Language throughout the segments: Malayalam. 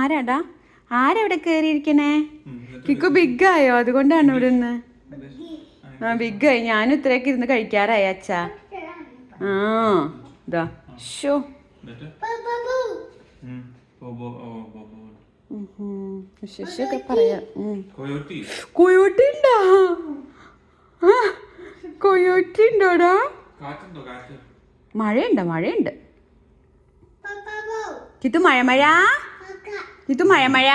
ആരാടാ? ആരെവിടെ കേറിയിരിക്കണേ? കിക്കു ബിഗായോ? അതുകൊണ്ടാണ് ഇവിടെ നിന്ന്. ആ ബിഗായി. ഞാനും ഇത്രയൊക്കെ ഇരുന്ന് കഴിക്കാറായി അച്ഛാ. ആ ഇതാ ഷോ ശിശൊക്കെ പറയാ. കൊയോട്ടി ഉണ്ടോ? കൊയോട്ടി ഉണ്ടോടാ? മഴയുണ്ട് മഴയുണ്ട്. കിത്തു മഴ മഴ. കിത്തു മഴ മഴ.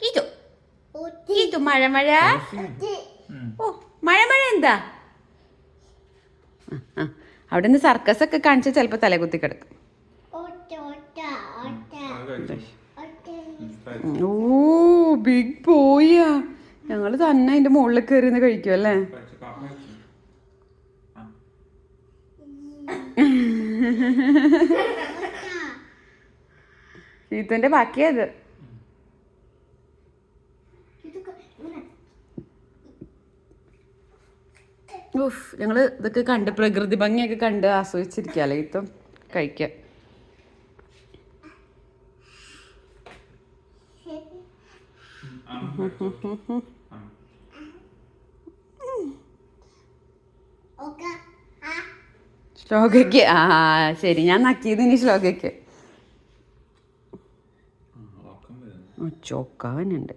കിത്തു കിത്തു മഴ മഴ. ഓ മഴ മഴ എന്താ? അവിടെ നിന്ന് സർക്കസ് ഒക്കെ കാണിച്ച് ചിലപ്പോ തലകുത്തി കിടക്കും. ഓ ബിഗ് ബോയാ. ഞങ്ങള് തന്നെ അതിന്റെ മുകളിൽ കയറി കഴിക്കും അല്ലേ? ഈത്തന്റെ ബാക്കിയത്. ഞങ്ങള് ഇതൊക്കെ കണ്ട് പ്രകൃതി ഭംഗിയൊക്കെ കണ്ട് ആസ്വദിച്ചിരിക്കല്ലേ ഇപ്പം കഴിക്കാം. ശ്ലോകയ്ക്ക് ആ ശരി, ഞാൻ നക്കിയത് ഇനി ശ്ലോകയ്ക്ക്. ചോക്കാവനുണ്ട്.